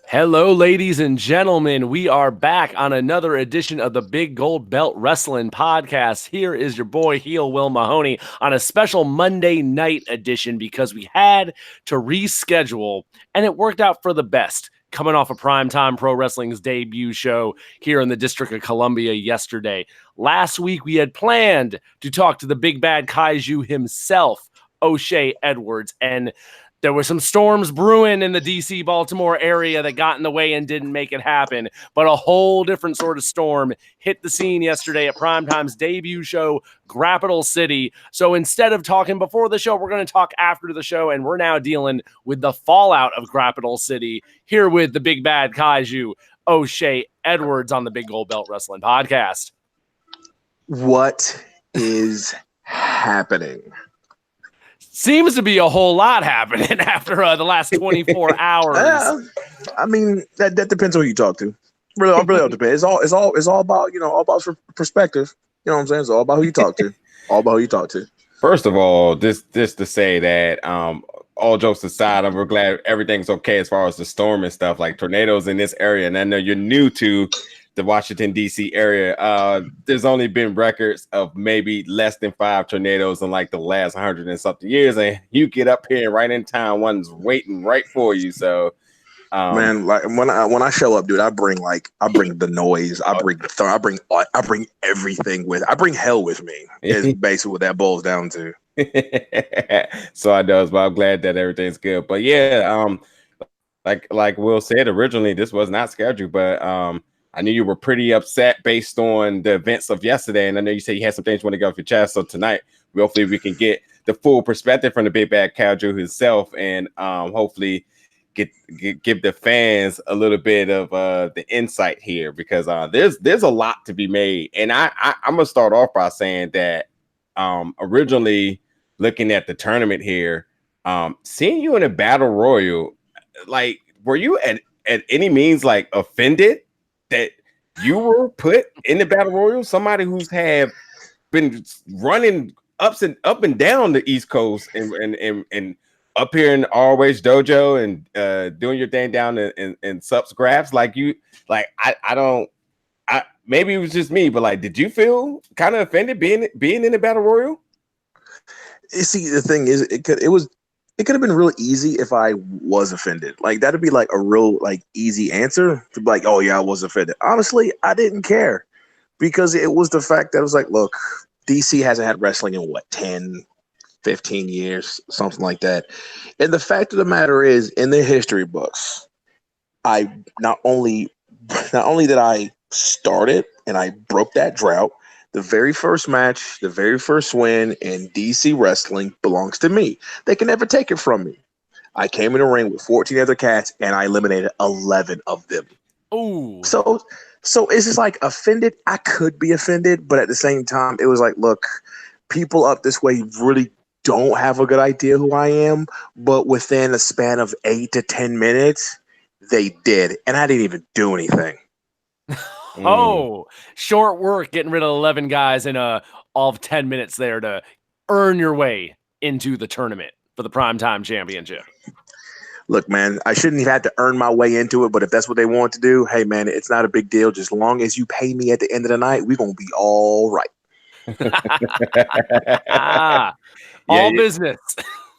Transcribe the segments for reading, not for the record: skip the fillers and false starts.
Hello, ladies and gentlemen. We are back on another edition of the Big Gold Belt Wrestling Podcast. Here is your boy, Heel Will Mahoney, on a special Monday night edition because we had to reschedule, and it worked out for the best. Coming off of Primetime Pro Wrestling's debut show here in the District of Columbia yesterday. Last week, we had planned to talk to the Big Bad Kaiju himself, O'Shea Edwards, and there were some storms brewing in the DC Baltimore area that got in the way and didn't make it happen. But a whole different sort of storm hit the scene yesterday at Primetime's debut show, Grappital City. So instead of talking before the show, we're going to talk after the show. And we're now dealing with the fallout of Grappital City here with the Big Bad Kaiju, O'Shea Edwards, on the Big Gold Belt Wrestling Podcast. What is happening? Seems to be a whole lot happening after the last 24 hours. I mean, that depends on who you talk to. Really all depends. It's all about all about perspective. You know what I'm saying? It's all about who you talk to. All about who you talk to. First of all, this to say that all jokes aside, we're glad everything's okay as far as the storm and stuff, like tornadoes in this area. And I know you're new to the Washington, D.C. area. There's only been records of maybe less than 5 tornadoes in like the last 100 and something years. And you get up here right in time, one's waiting right for you. So, man, like when I show up, dude, I bring the noise. I bring everything I bring hell with me. Is basically what that boils down to. So I know, but I'm glad that everything's good. But yeah, like Will said, originally this was not scheduled, but I knew you were pretty upset based on the events of yesterday, and I know you said you had some things you want to get off your chest. So tonight, hopefully, we can get the full perspective from the Big Bad Kaiju himself, and hopefully give the fans a little bit of the insight here, because there's a lot to be made. And I'm gonna start off by saying that originally looking at the tournament here, seeing you in a battle royal, like, were you at any means like offended that you were put in the battle royal? Somebody who's have been running up and down the East Coast and up here in Always Dojo and doing your thing down in Subs Grabs, like you, like I maybe it was just me, but like, did you feel kind of offended being in the battle royal? You see, the thing is, it could have been real easy if I was offended. Like, that'd be like a real like easy answer to be like, oh yeah, I was offended. Honestly, I didn't care, because it was the fact that it was like, look, DC hasn't had wrestling in 10, 15 years, something like that. And the fact of the matter is, in the history books, I not only that I started and I broke that drought. The very first match, the very first win in DC wrestling belongs to me. They can never take it from me. I came in the ring with 14 other cats, and I eliminated 11 of them. Ooh. So it's just like offended. I could be offended, but at the same time, it was like, look, people up this way really don't have a good idea who I am, but within a span of 8 to 10 minutes, they did, and I didn't even do anything. Oh, short work getting rid of 11 guys in all of 10 minutes there to earn your way into the tournament for the Primetime Championship. Look, man, I shouldn't have had to earn my way into it, but if that's what they want to do, hey, man, it's not a big deal. Just long as you pay me at the end of the night, we're going to be all right. All business.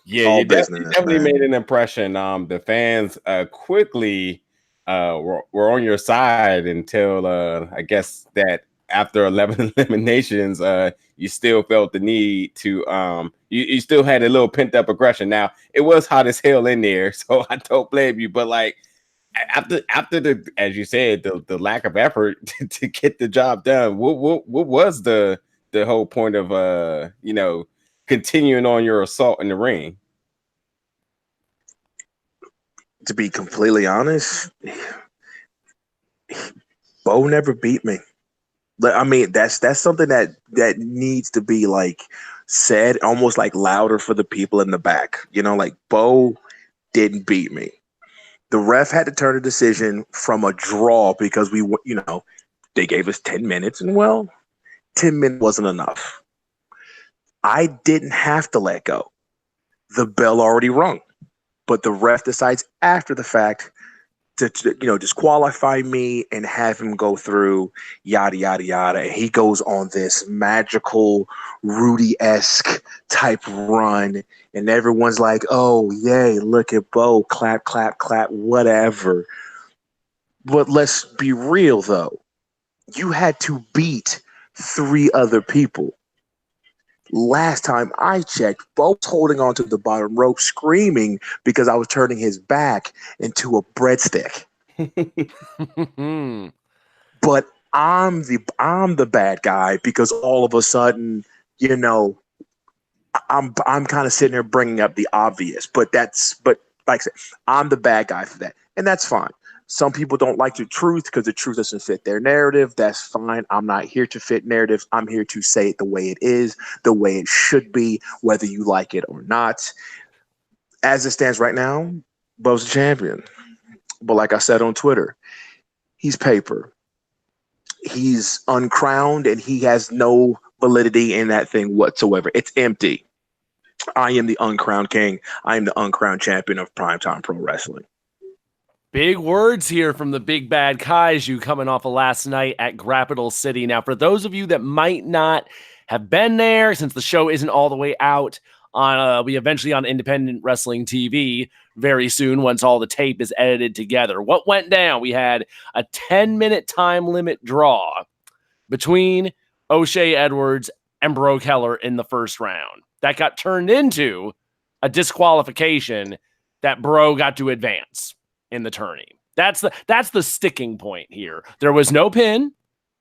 Yeah, all you business, definitely man. made an impression. The fans quickly were on your side until I guess that after 11 eliminations, you still felt the need to you still had a little pent up aggression. Now it was hot as hell in there, so I don't blame you. But like after the, as you said, the lack of effort to get the job done, what was the whole point of continuing on your assault in the ring? To be completely honest, Bo never beat me. I mean, that's something that needs to be like said, almost like louder for the people in the back. Like, Bo didn't beat me. The ref had to turn a decision from a draw because they gave us 10 minutes, and 10 minutes wasn't enough. I didn't have to let go. The bell already rung, but the ref decides after the fact disqualify me and have him go through yada yada yada. And he goes on this magical Rudy-esque type run, and everyone's like, "Oh yay, look at Bo, clap, clap, clap, whatever." But let's be real though, you had to beat 3 other people. Last time I checked, Bo's holding on to the bottom rope, screaming because I was turning his back into a breadstick. But I'm the bad guy because all of a sudden, I'm kind of sitting here bringing up the obvious. But like I said, I'm the bad guy for that, and that's fine. Some people don't like the truth because the truth doesn't fit their narrative. That's fine. I'm not here to fit narratives. I'm here to say it the way it is, the way it should be, whether you like it or not. As it stands right now, Bo's the champion. But like I said on Twitter, he's paper. He's uncrowned, and he has no validity in that thing whatsoever. It's empty. I am the uncrowned king. I am the uncrowned champion of primetime pro wrestling. Big words here from the Big Bad Kaiju coming off of last night at Capital City. Now, for those of you that might not have been there, since the show isn't all the way out, we eventually on Independent Wrestling TV very soon once all the tape is edited together. What went down? We had a 10-minute time limit draw between O'Shea Edwards and Bro Keller in the first round. That got turned into a disqualification that Bro got to advance in the tourney. That's the sticking point here. There was no pin.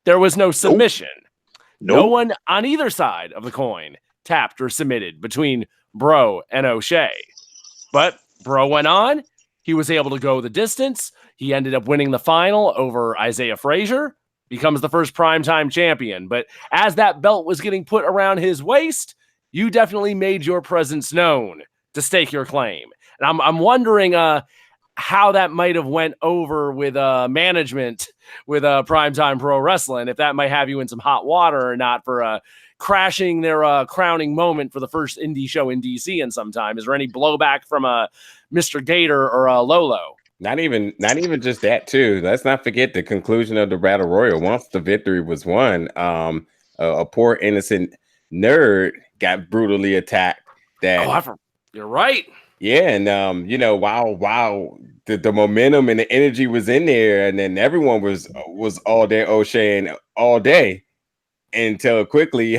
There was no submission. Nope. No one on either side of the coin tapped or submitted between Bro and O'Shea. But Bro went on. He was able to go the distance. He ended up winning the final over Isaiah Frazier, becomes the first primetime champion. But as that belt was getting put around his waist, you definitely made your presence known to stake your claim. And I'm wondering how that might have went over with management with Primetime Pro Wrestling, if that might have you in some hot water or not for crashing their crowning moment for the first indie show in DC in some time. Is there any blowback from Mr. Gator or Lolo? Not even just that too. Let's not forget the conclusion of the Battle Royal. Once the victory was won, a poor innocent nerd got brutally attacked. You're right. Yeah, and while the momentum and the energy was in there, and then everyone was all day O'Shea and all day until quickly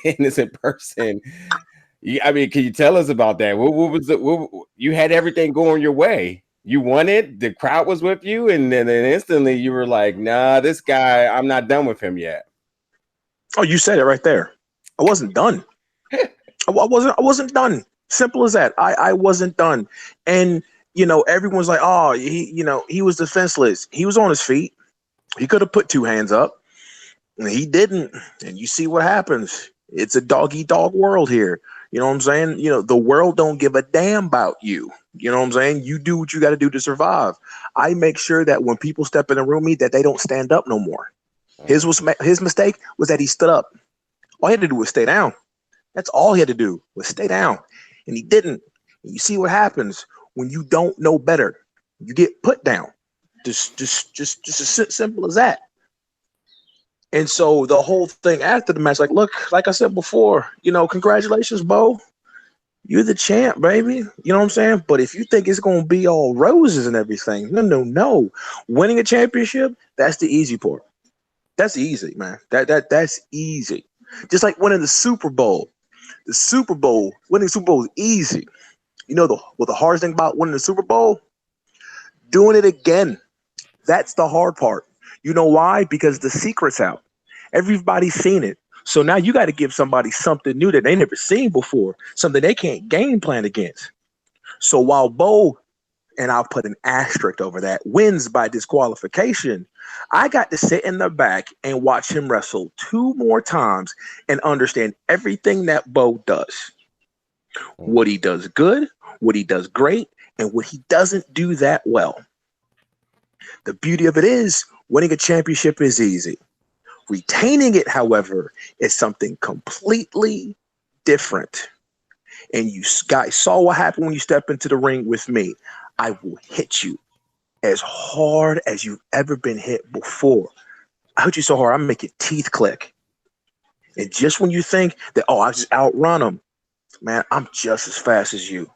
innocent person. I mean, can you tell us about that? What was you had everything going your way. You won it. The crowd was with you, and then instantly you were like, "Nah, this guy, I'm not done with him yet." Oh, you said it right there. I wasn't done. I wasn't done. Simple as that. I wasn't done. And, everyone's like, oh, he was defenseless. He was on his feet. He could have put 2 hands up. And he didn't. And you see what happens. It's a dog-eat-dog world here. You know what I'm saying? The world don't give a damn about you. You know what I'm saying? You do what you got to do to survive. I make sure that when people step in the room with me, that they don't stand up no more. His mistake was that he stood up. All he had to do was stay down. That's all he had to do was stay down. And he didn't. And you see what happens when you don't know better. You get put down. Just as simple as that. And so the whole thing after the match, look, like I said before, congratulations, Bo. You're the champ, baby. You know what I'm saying? But if you think it's going to be all roses and everything, no. Winning a championship, that's the easy part. That's easy, man. That's easy. Just like winning the Super Bowl. Winning the Super Bowl is easy. What the hardest thing about winning the Super Bowl? Doing it again. That's the hard part. You know why? Because the secret's out. Everybody's seen it. So now you got to give somebody something new that they never seen before, something they can't game plan against. So while Bo, and I'll put an asterisk over that, wins by disqualification, I got to sit in the back and watch him wrestle 2 more times and understand everything that Bo does. What he does good, what he does great, and what he doesn't do that well. The beauty of it is winning a championship is easy. Retaining it, however, is something completely different. And you guys saw what happened when you step into the ring with me. I will hit you. as hard as you've ever been hit before. I hit you so hard, I make your teeth click. And just when you think that, oh, I just outrun them, man, I'm just as fast as you.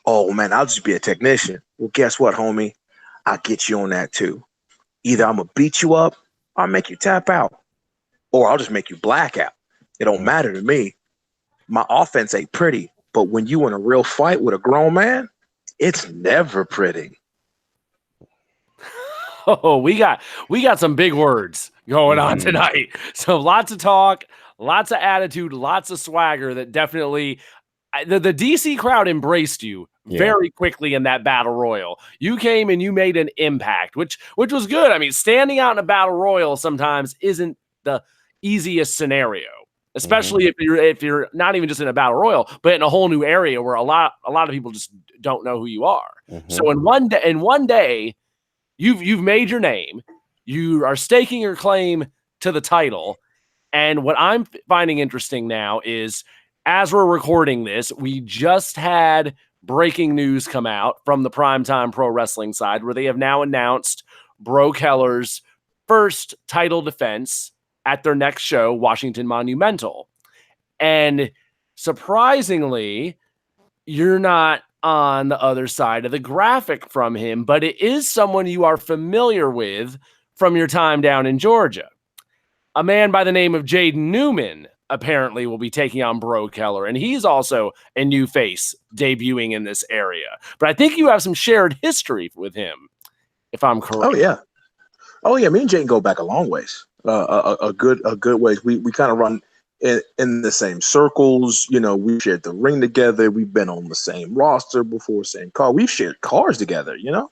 Oh, man, I'll just be a technician. Well, guess what, homie? I'll get you on that too. Either I'm going to beat you up or I'll make you tap out. Or I'll just make you black out. It don't matter to me. My offense ain't pretty. But when you in a real fight with a grown man, it's never pretty. Oh, we got some big words going on tonight. So lots of talk, lots of attitude, lots of swagger that definitely the DC crowd embraced you very quickly in that battle royal. You came and you made an impact, which was good. I mean, standing out in a battle royal sometimes isn't the easiest scenario, especially if you're not even just in a battle royal, but in a whole new area where a lot of people just don't know who you are. So in one day, you've made your name. You are staking your claim to the title. And what I'm finding interesting now is, as we're recording this, we just had breaking news come out from the Primetime Pro Wrestling side, where they have now announced Bro Keller's first title defense at their next show, Washington Monumental. And surprisingly, you're not on the other side of the graphic from him, but it is someone you are familiar with from your time down in Georgia. A man by the name of Jaden Newman apparently will be taking on Bro Keller, and he's also a new face debuting in this area. But I think you have some shared history with him, if I'm correct. Oh yeah. Me and Jaden go back a long ways. A good ways. We kind of run in the same circles. You know, we shared the ring together. We've been on the same roster before, same car. We've shared cars together, you know?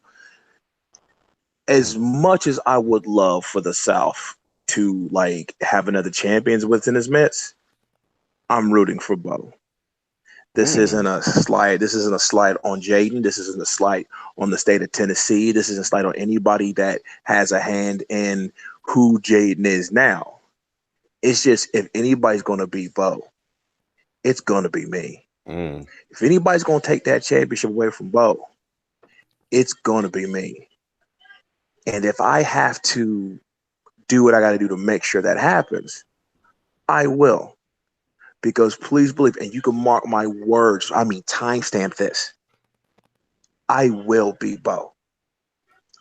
As much as I would love for the South to like have another champions within his midst, I'm rooting for Bo. This isn't a slight. This isn't a slight on Jaden. This isn't a slight on the state of Tennessee. This isn't a slight on anybody that has a hand in who Jaden is now. It's just, if anybody's going to beat Bo, it's going to be me. If anybody's going to take that championship away from Bo, it's going to be me. And if I have to do what I got to do to make sure that happens, I will. Because please believe, and you can mark my words, I mean, timestamp this, I will beat Bo.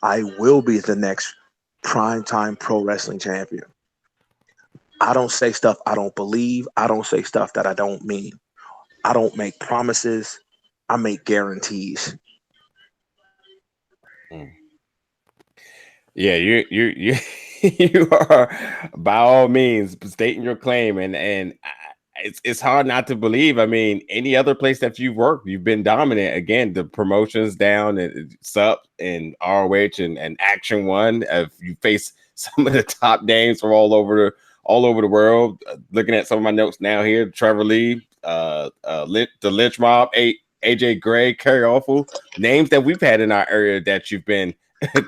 I will be the next primetime pro wrestling champion. I don't say stuff I don't believe. I don't say stuff that I don't mean. I don't make promises. I make guarantees. Yeah, you you are by all means stating your claim, and it's hard not to believe. I mean, any other place that you've worked, you've been dominant. Again, the promotions down and SUP and ROH and Action One. If you face some of the top names from all over the world, looking at some of my notes now here, Trevor Lee, the Lynch Mob, AJ Gray, Kerry Awful, names that we've had in our area that you've been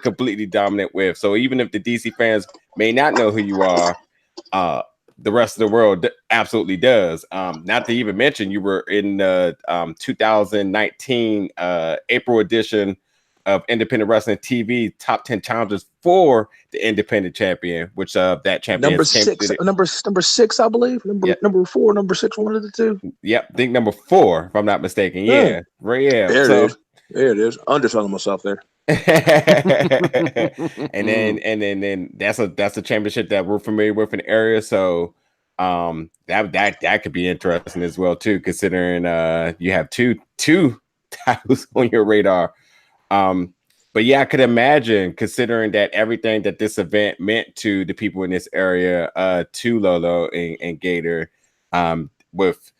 completely dominant with. So even if the DC fans may not know who you are, the rest of the world absolutely does. Not to even mention, you were in the 2019 April edition of Independent Wrestling TV Top 10 Challenges for the Independent Champion, which that champion number six, I believe. Number 4, number 6, one of the two. Yep, I think number 4, if I'm not mistaken. Yeah, right. Yeah, there it is. Underselling myself there. and then that's a championship that we're familiar with in the area. So that could be interesting as well too, considering you have two titles on your radar. But yeah, I could imagine, considering that everything that this event meant to the people in this area, to Lolo and Gator, with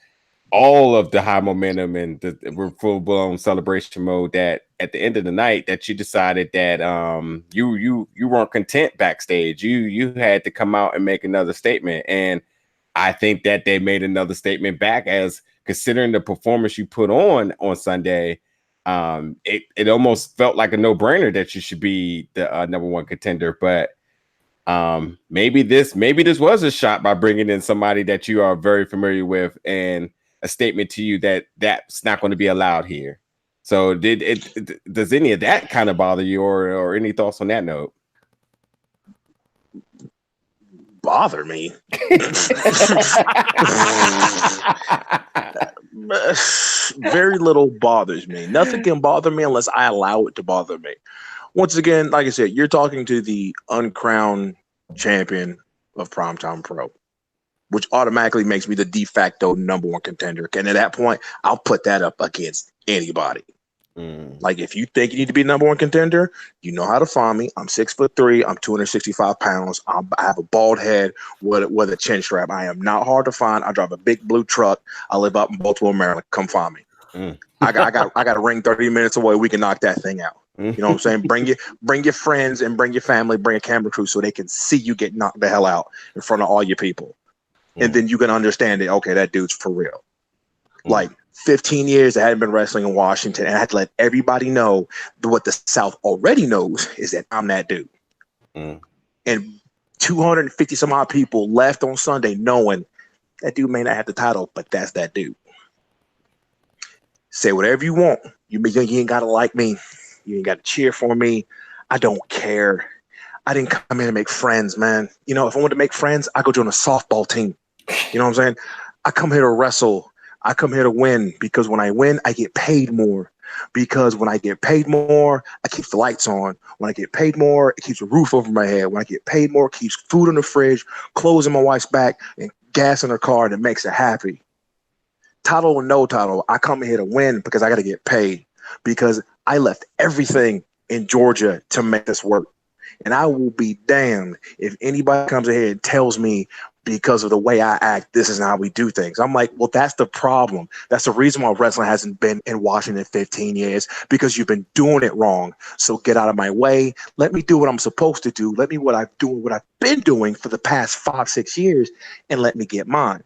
all of the high momentum and we're full-blown celebration mode, that at the end of the night that you decided that you weren't content backstage. You had to come out and make another statement. And I think that they made another statement back, as considering the performance you put on Sunday, it almost felt like a no-brainer that you should be the number one contender. But maybe this was a shot by bringing in somebody that you are very familiar with, and a statement to you that that's not going to be allowed here. So does any of that kind of bother you, or any thoughts on that note? Bother me? Very little bothers me. Nothing can bother me unless I allow it to bother me. Once again, like I said, you're talking to the uncrowned champion of Primetime Pro, which automatically makes me the de facto number one contender. And at that point, I'll put that up against anybody. Like, if you think you need to be number one contender, you know how to find me. I'm 6'3". I'm 265 pounds. I have a bald head with a chin strap. I am not hard to find. I drive a big blue truck. I live up in Baltimore, Maryland. Come find me. I got a ring 30 minutes away. We can knock that thing out. You know what I'm saying? Bring your friends and bring your family, bring a camera crew so they can see you get knocked the hell out in front of all your people. And then you can understand it. Okay, that dude's for real. Like, 15 years I hadn't been wrestling in Washington, and I had to let everybody know what the South already knows is that I'm that dude. And 250 some odd people left on Sunday knowing that dude may not have the title, but that's that dude. Say whatever you want. You ain't got to like me. You ain't got to cheer for me. I don't care. I didn't come here to make friends, man. You know, if I wanted to make friends, I go join a softball team. You know what I'm saying? I come here to wrestle. I come here to win, because when I win, I get paid more. Because when I get paid more, I keep the lights on. When I get paid more, it keeps a roof over my head. When I get paid more, it keeps food in the fridge, clothes in my wife's back, and gas in her car, and it makes her happy. Title or no title, I come here to win because I got to get paid. Because I left everything in Georgia to make this work. And I will be damned if anybody comes in here and tells me, because of the way I act, this is how we do things. I'm like, well, that's the problem. That's the reason why wrestling hasn't been in Washington 15 years, because you've been doing it wrong. So get out of my way. Let me do what I'm supposed to do. Let me what I've been doing for the past 5-6 years, and let me get mine.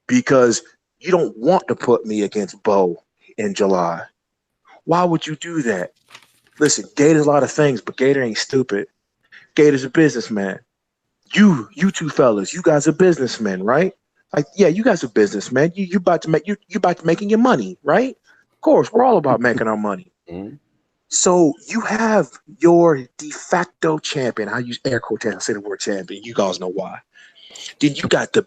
Because you don't want to put me against Bo in July. Why would you do that? Listen, Gator's a lot of things, but Gator ain't stupid. Gator's a businessman. You two fellas, you guys are businessmen, right? Like, yeah, you guys are businessmen. You about to make you about to making your money, right? Of course, we're all about making our money. So you have your de facto champion. I use air quotation. I say the word champion. You guys know why. Then you got the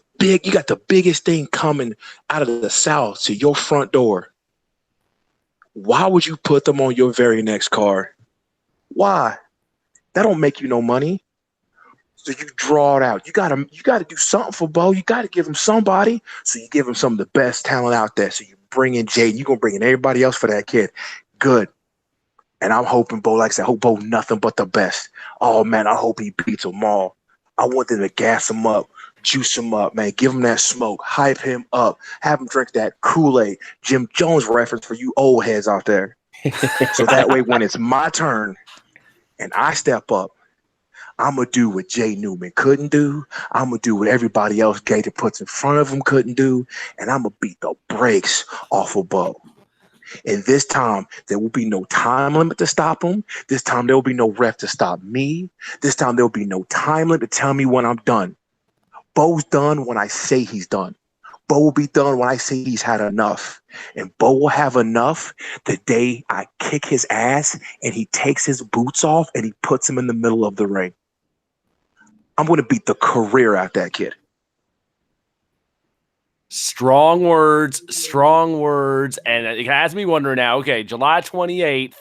biggest thing coming out of the South to your front door. Why would you put them on your very next card? Why? That don't make you no money. So you draw it out. You gotta do something for Bo. You gotta give him somebody. So you give him some of the best talent out there. So you bring in Jaden. You're gonna bring in everybody else for that kid. Good. And I'm hoping Bo, like I said, I hope Bo nothing but the best. Oh man, I hope he beats them all. I want them to gas him up, juice him up, man. Give him that smoke, hype him up, have him drink that Kool-Aid. Jim Jones reference for you old heads out there. So that way, when it's my turn and I step up, I'm going to do what Jay Newman couldn't do. I'm going to do what everybody else Gator puts in front of him couldn't do. And I'm going to beat the brakes off of Bo. And this time, there will be no time limit to stop him. This time, there will be no ref to stop me. This time, there will be no time limit to tell me when I'm done. Bo's done when I say he's done. Bo will be done when I say he's had enough. And Bo will have enough the day I kick his ass and he takes his boots off and he puts him in the middle of the ring. I'm going to beat the career out that kid. Strong words. And it has me wondering now, okay, July 28th,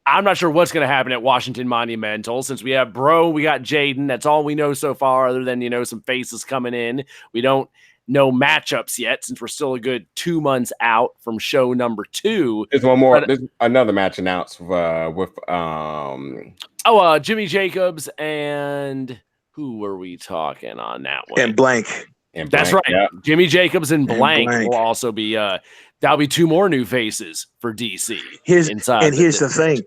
I'm not sure what's going to happen at Washington Monumental. Since we have Bro, we got Jaden. That's all we know so far, other than, some faces coming in. We don't know matchups yet, since we're still a good 2 months out from show number 2. There's one more. There's another match announced with Jimmy Jacobs and who were we talking on that one? And Blank. That's right. Yeah. Jimmy Jacobs and Blank will also be that'll be 2 more new faces for DC. Here's the thing.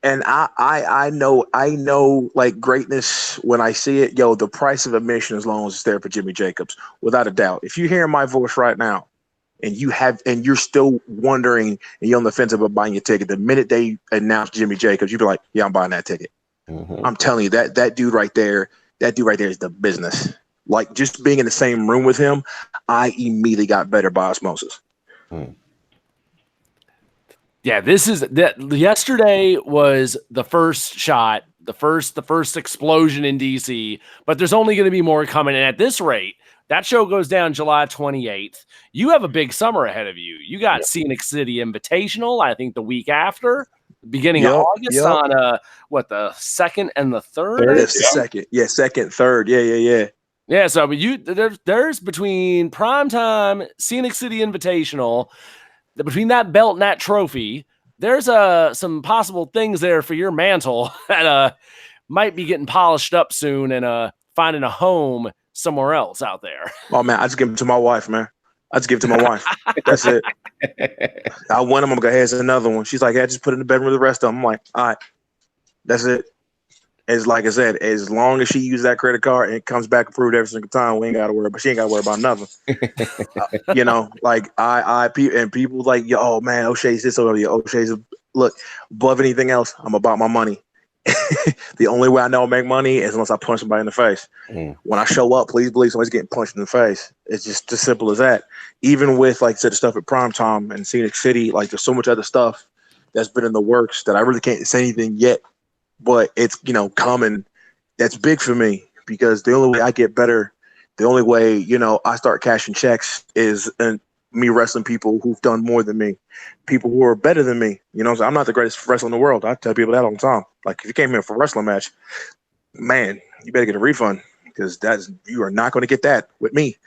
And I know like greatness when I see it. Yo, the price of admission as long as it's there for Jimmy Jacobs, without a doubt. If you're hearing my voice right now and you're still wondering and you're on the fence about buying your ticket, the minute they announce Jimmy Jacobs, you'll be like, yeah, I'm buying that ticket. I'm telling you, that dude right there is the business. Like, just being in the same room with him, I immediately got better by osmosis. Yeah, this is that. Yesterday was the first shot, the first explosion in DC, but there's only going to be more coming. And at this rate, that show goes down July 28th. You have a big summer ahead of you. You got Scenic City Invitational, I think the week after, beginning of August on the 2nd and the 3rd? Yes, the second. Yeah, second, third. Yeah. Yeah, so there's between primetime, Scenic City Invitational, between that belt and that trophy, there's some possible things there for your mantle that might be getting polished up soon and finding a home somewhere else out there. Oh man, I just give it to my wife, man. I just give it to my wife. That's it. I win them. I'm gonna go, here's another one. She's like, yeah, just put it in the bedroom with the rest of them. I'm like, all right, that's it. It's like I said, as long as she uses that credit card and it comes back approved every single time, we ain't got to worry. But she ain't got to worry about nothing. Like and people like, yo, oh man, O'Shea's this over here. O'Shea's look above anything else. I'm about my money. The only way I know I make money is unless I punch somebody in the face. When I show up, please believe somebody's getting punched in the face. It's just as simple as that. Even with like said stuff at Primetime and Scenic City, like there's so much other stuff that's been in the works that I really can't say anything yet. But it's, coming. That's big for me because the only way I get better, the only way, I start cashing checks is me wrestling people who've done more than me, people who are better than me. So I'm not the greatest wrestler in the world. I tell people that all the time. Like, if you came here for a wrestling match, man, you better get a refund because you are not going to get that with me.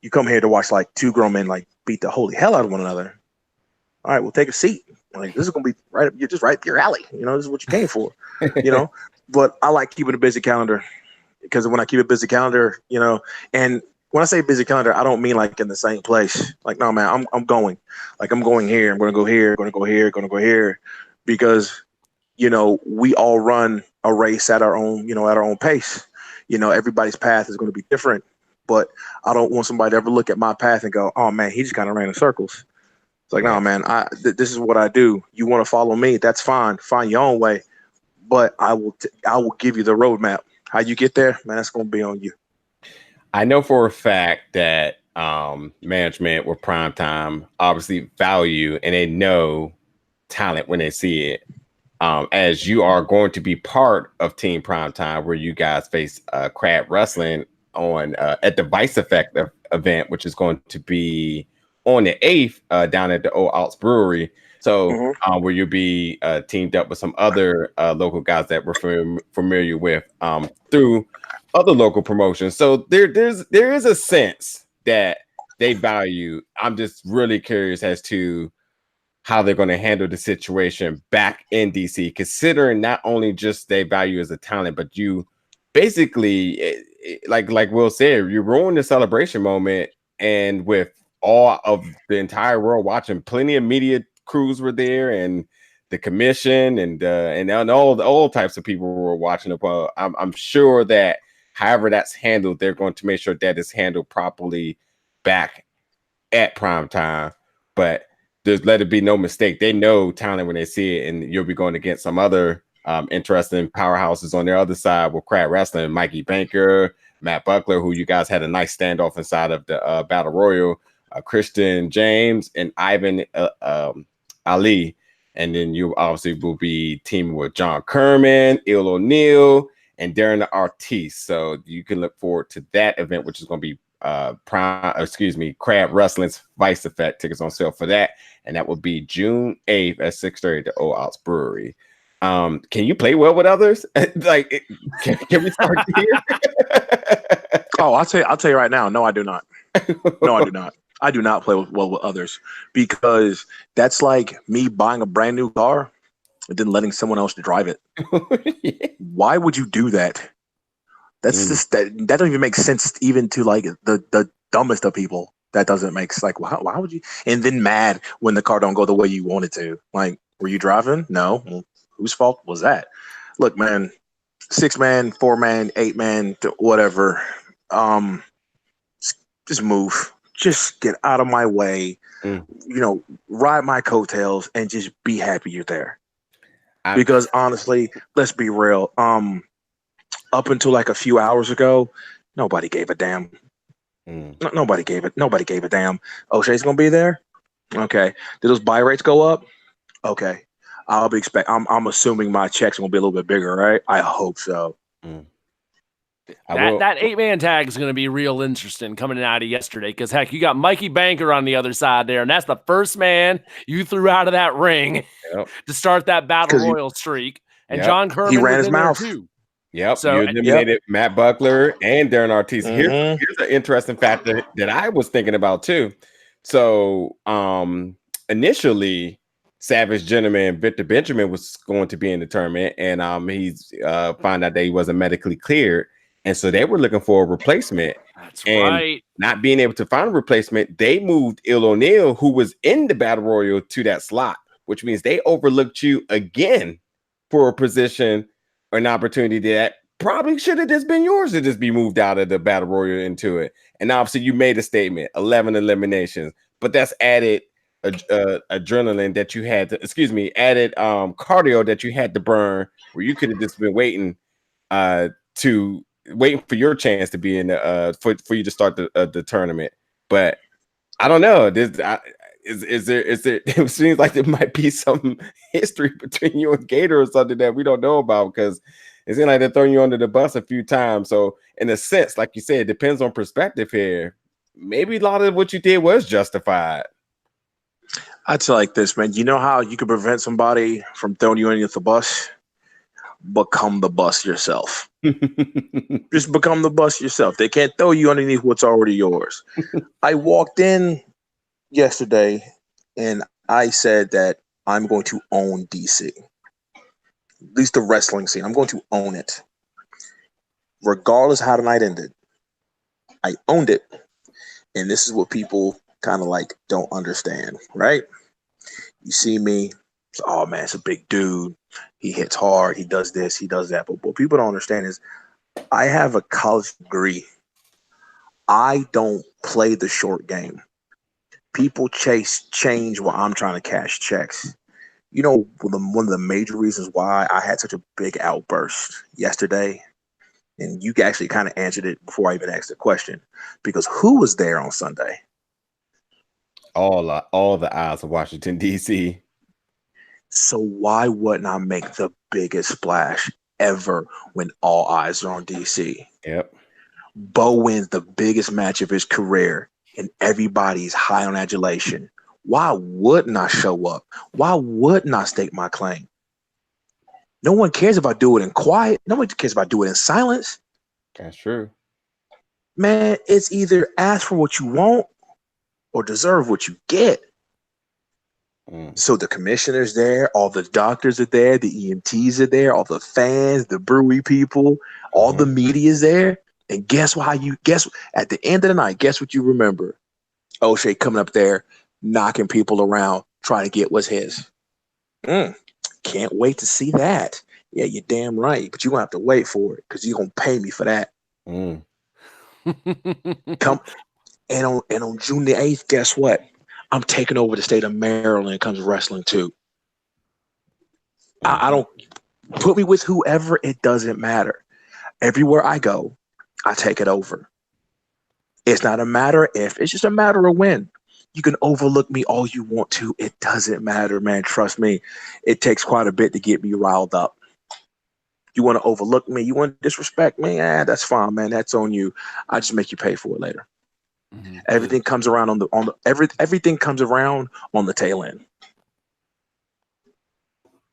You come here to watch like two grown men like beat the holy hell out of one another. All right, we'll take a seat. Like, this is going to be right up, you're just right up your alley. This is what you came for, But I like keeping a busy calendar because when I keep a busy calendar, and when I say busy calendar, I don't mean like in the same place. Like, no, man, I'm going. Like, I'm going here. I'm going to go here, going to go here, going to go here because, we all run a race at our own, at our own pace. Everybody's path is going to be different, but I don't want somebody to ever look at my path and go, oh, man, he just kind of ran in circles. It's like, no, man, this is what I do. You want to follow me? That's fine. Find your own way. But I will give you the roadmap. How you get there, man, that's going to be on you. I know for a fact that management with Primetime obviously value and they know talent when they see it. As you are going to be part of Team Primetime, where you guys face Crab Wrestling on at the Vice Effect event, which is going to be on the 8th down at the Old Alts Brewery. So where you'll be teamed up with some other local guys that we're familiar with through other local promotions. So there is a sense that they value. I'm just really curious as to how they're going to handle the situation back in DC, considering not only just they value as a talent, but you basically, like Will said, you ruined the celebration moment, and with all of the entire world watching, plenty of media crews were there, and the commission and all types of people were watching. I'm sure that however that's handled, they're going to make sure that is handled properly back at Primetime. But just let it be no mistake. They know talent when they see it, and you'll be going against some other interesting powerhouses on their other side with Crab Wrestling, Mikey Banker, Matt Buckler, who you guys had a nice standoff inside of the Battle Royal, Christian James and Ivan Ali. And then you obviously will be teaming with John Kerman, Il O'Neill, and Darren Artiste. So you can look forward to that event, which is going to be Crab Wrestling's Vice Effect. Tickets on sale for that, and that will be June 8th at 6:30 at the Old Alts Brewery. Can you play well with others? Like, can we start here? Oh, I'll tell you right now. No, I do not. No, I do not. I do not play well with others because that's like me buying a brand new car and then letting someone else drive it. Yeah. Why would you do that? That's just that doesn't even make sense even to like the dumbest of people. That doesn't make like why would you? And then mad when the car don't go the way you want it to. Like, were you driving? No. Well, whose fault was that? Look, man, 6-man, 4-man, 8-man, whatever. Just move. Just get out of my way. Ride my coattails and just be happy you're there. Because honestly, let's be real. Up until like a few hours ago, nobody gave a damn. Nobody gave a damn. O'Shea's gonna be there. Okay. Did those buy rates go up? Okay. I'm assuming my checks will be a little bit bigger, right? I hope so. Mm. That 8-man tag is going to be real interesting coming out of yesterday because, heck, you got Mikey Banker on the other side there, and that's the first man you threw out of that ring to start that Battle Royal streak. And John Kerman ran was his in mouth. there too. Yep, So, you eliminated Matt Buckler and Darren Ortiz. Mm-hmm. Here's an interesting factor that I was thinking about too. So initially, Savage Gentleman Victor Benjamin was going to be in the tournament, and he's found out that he wasn't medically cleared. And so they were looking for a replacement. That's and right. Not being able to find a replacement, they moved Il O'Neill, who was in the Battle Royal, to that slot, which means they overlooked you again for a position or an opportunity that probably should have just been yours to just be moved out of the Battle Royal into it. And obviously you made a statement, 11 eliminations, but that's added adrenaline that you had to, added cardio that you had to burn, where you could have just been waiting for your chance to be in the for you to start the tournament. But I don't know. Is there it seems like there might be some history between you and Gator or something that we don't know about, because it seems like they're throwing you under the bus a few times. So in a sense, like you said, it depends on perspective here. Maybe a lot of what you did was justified. I'd say like this, man. You know how you can prevent somebody from throwing you underneath the bus? Become the bus yourself. Just become the bus yourself. They can't throw you underneath what's already yours. I walked in yesterday and I said that I'm going to own DC. At least the wrestling scene. I'm going to own it. Regardless of how the night ended. I owned it. And this is what people kind of like don't understand, right? You see me, oh man, it's a big dude. He hits hard. He does this. He does that. But what people don't understand is I have a college degree. I don't play the short game. People chase change while I'm trying to cash checks. You know, one of the major reasons why I had such a big outburst yesterday, and you actually kind of answered it before I even asked the question, because who was there on Sunday? All the eyes of Washington, D.C. So why wouldn't I make the biggest splash ever when all eyes are on DC? Yep. Bo wins the biggest match of his career and everybody's high on adulation. Why wouldn't I show up? Why wouldn't I stake my claim? No one cares if I do it in quiet. No one cares if I do it in silence. That's true. Man, it's either ask for what you want or deserve what you get. So the commissioner's there, all the doctors are there, the EMTs are there, all the fans, the brewery people, all the media's there. And guess at the end of the night, guess what you remember? O'Shea coming up there, knocking people around, trying to get what's his. Can't wait to see that. Yeah, you're damn right. But you're going to have to wait for it because you're going to pay me for that. Come and on June the 8th, guess what? I'm taking over the state of Maryland. Comes wrestling too. I don't put me with whoever. It doesn't matter. Everywhere I go, I take it over. It's not a matter if. It's just a matter of when. You can overlook me all you want to. It doesn't matter, man. Trust me. It takes quite a bit to get me riled up. You want to overlook me? You want to disrespect me? That's fine, man. That's on you. I just make you pay for it later. Everything comes around everything comes around on the tail end.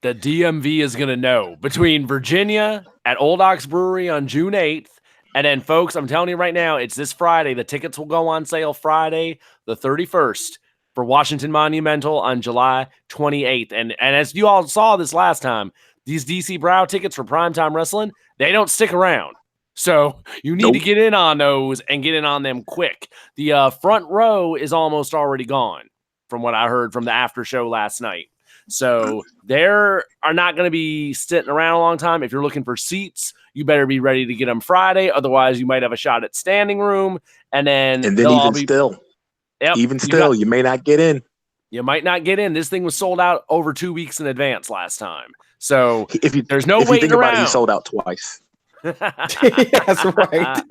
The DMV is going to know between Virginia at Old Ox Brewery on June 8th. And then, folks, I'm telling you right now, it's this Friday. The tickets will go on sale Friday, the 31st, for Washington Monumental on July 28th. And as you all saw this last time, these DC Brow tickets for Primetime Wrestling, they don't stick around. So you need to get in on those and get in on them quick. The front row is almost already gone from what I heard from the after show last night. So there are not going to be sitting around a long time. If you're looking for seats, you better be ready to get them Friday. Otherwise, you might have a shot at standing room. And then even still, you may not get in. You might not get in. This thing was sold out over 2 weeks in advance last time. So there's no waiting around. He sold out twice. That's right.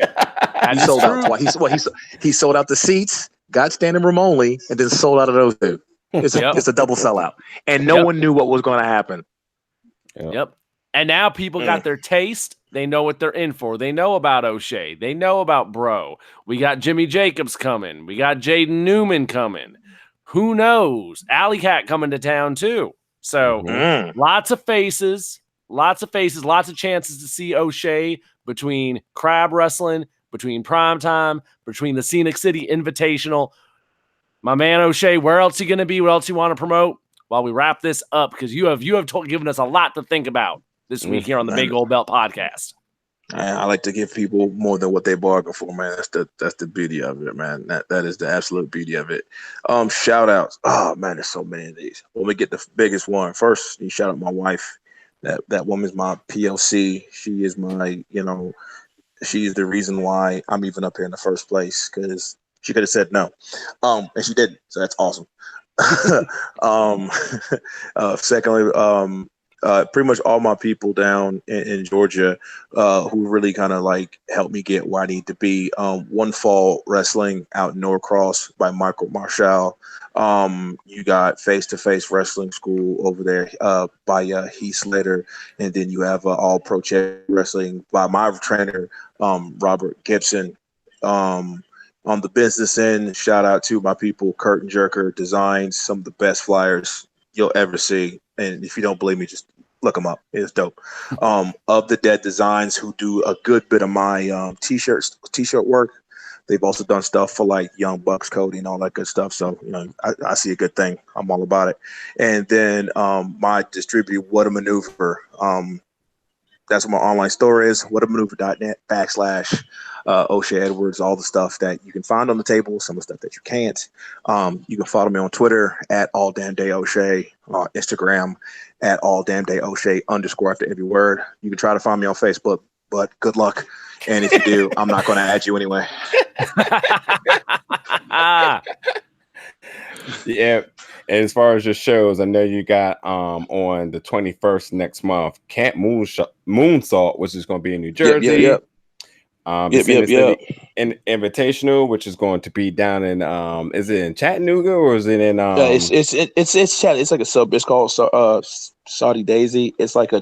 He sold out twice. He sold out the seats, got standing room only, and then sold out of those two. It's a double sellout, and no one knew what was going to happen. Yep. And now people got their taste. They know what they're in for. They know about O'Shea. They know about Bro. We got Jimmy Jacobs coming. We got Jaden Newman coming. Who knows? Alley Cat coming to town too. So lots of faces, lots of chances to see O'Shea between Crab Wrestling, between Primetime, between the Scenic City Invitational. My man O'Shea, where else you going to be? What else you want to promote? While we wrap this up, because you have given us a lot to think about this week here on the Big Gold Belt podcast. I like to give people more than what they bargain for, man. That's the beauty of it, man. That is the absolute beauty of it. Shout outs. Oh man, there's so many of these. Let me get the biggest one first. You shout out my wife. That woman's my PLC. She is my, she's the reason why I'm even up here in the first place, because she could have said no, and she didn't. So that's awesome. Secondly, pretty much all my people down in Georgia who really kind of like helped me get where I need to be. One Fall Wrestling out in Norcross by Michael Marshall. You got Face to Face Wrestling School over there by Heath Slater, and then you have All Pro Wrestling by my trainer Robert Gibson. On the business end, shout out to my people, Curtain Jerker Designs, some of the best flyers you'll ever see. And if you don't believe me, just look them up. It's dope. Of the Dead Designs, who do a good bit of my t-shirt work. They've also done stuff for like Young Bucks coding and all that good stuff. So, I see a good thing. I'm all about it. And then my distributor, What a Maneuver. That's what my online store is, whatamaneuver.net/ O'Shea Edwards, all the stuff that you can find on the table, some of the stuff that you can't. You can follow me on Twitter at alldamndayO'Shea, Instagram at alldamndayO'Shea _ after every word. You can try to find me on Facebook, but good luck. And if you do, I'm not going to add you anyway. Yeah. And as far as your shows, I know you got on the 21st next month, Camp Moonsault, which is going to be in New Jersey. Yep. Invitational, which is going to be down in is it in Chattanooga or is it in it's like a sub. It's called Saudi Daisy. It's like a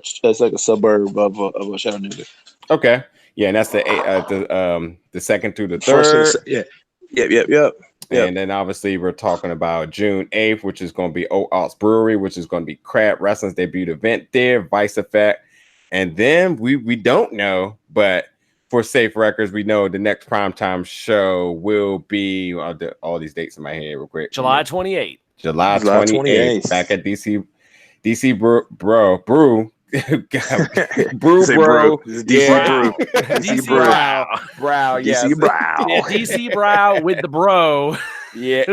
suburb of Chattanooga. Okay. Yeah, and that's the second through the third. Yep. And then obviously we're talking about June 8th, which is going to be Oats Brewery, which is going to be Crab Wrestling's debut event there, Vice Effect. And then we don't know, but for safe records, we know the next primetime show will be all these dates in my head real quick. July 28th. July 28th. Back at DC Brew. Brew Bro. DC Brow. Yeah. DC Brow. Yeah, DC Brow with the bro. Yeah,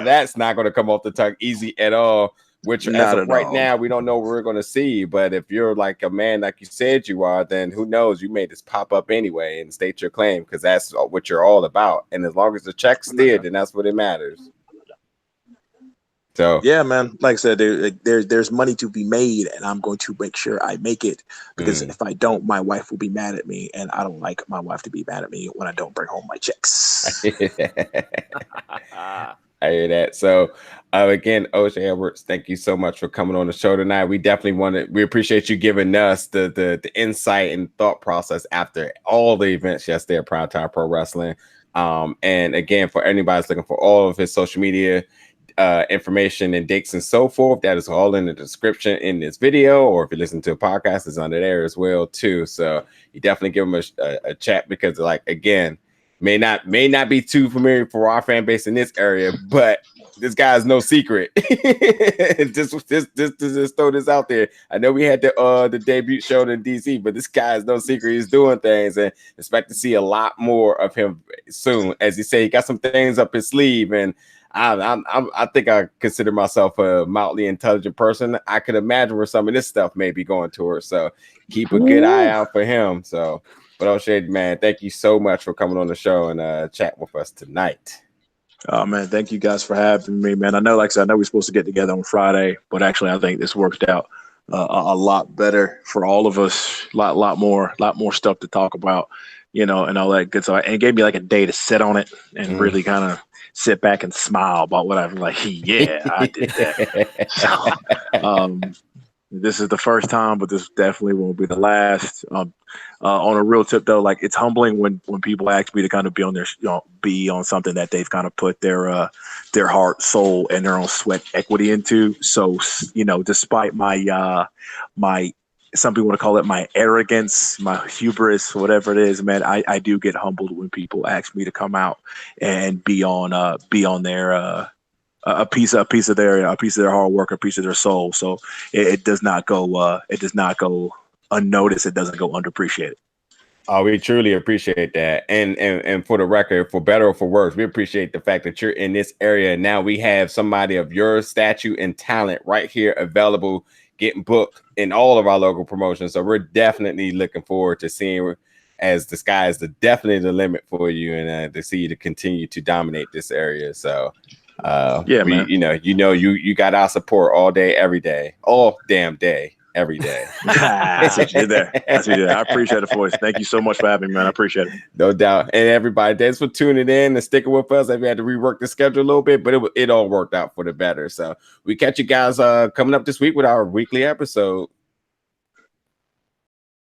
that's not going to come off the tongue easy at all. Which as of right now, we don't know what we're going to see. But if you're like a man like you said you are, then who knows? You may just pop up anyway and state your claim, because that's what you're all about. And as long as the check's cleared, then that's what it matters. So yeah, man. Like I said, there's money to be made, and I'm going to make sure I make it, because if I don't, my wife will be mad at me, and I don't like my wife to be mad at me when I don't bring home my checks. I hear that. So again, O'Shea Edwards, thank you so much for coming on the show tonight. We definitely we appreciate you giving us the insight and thought process after all the events yesterday at Primetime Pro Wrestling. And again, for anybody that's looking for all of his social media information and dates and so forth, that is all in the description in this video, or if you listen to a podcast, it's under there as well too. So you definitely give him a chat, because like, again, may not be too familiar for our fan base in this area, but this guy is no secret. just throw this out there. I know we had the debut show in DC, but this guy is no secret. He's doing things, and expect to see a lot more of him soon. As he said, he got some things up his sleeve, and I think I consider myself a mildly intelligent person. I could imagine where some of this stuff may be going towards. So keep a good eye out for him. So, but O'Shea, man, thank you so much for coming on the show and chat with us tonight. Oh man, thank you guys for having me, man. I know, like I said, I know we're supposed to get together on Friday, but actually, I think this worked out a lot better for all of us. Lot more stuff to talk about, and all that good stuff. And it gave me like a day to sit on it and really kind of sit back and smile about what I'm like. Yeah, I did that. So, this is the first time, but this definitely won't be the last. On a real tip, though, like it's humbling when people ask me to kind of be on their, be on something that they've kind of put their heart, soul, and their own sweat equity into. So, despite my some people want to call it my arrogance, my hubris, whatever it is, man, I do get humbled when people ask me to come out and be on their a piece of their hard work, a piece of their soul. So it does not go unnoticed. It doesn't go underappreciated. Oh, we truly appreciate that. And for the record, for better or for worse, we appreciate the fact that you're in this area. Now we have somebody of your stature and talent right here available, getting booked in all of our local promotions. So we're definitely looking forward to seeing, as the sky is definitely the limit for you, and to see you to continue to dominate this area. So yeah, man. You got our support all day, every day, all damn day, every day. That's what you did there. That's what you did. I appreciate it, boys. Thank you so much for having me, man. I appreciate it. No doubt. And everybody, thanks for tuning in and sticking with us. We had to rework the schedule a little bit, but it all worked out for the better. So we catch you guys coming up this week with our weekly episode.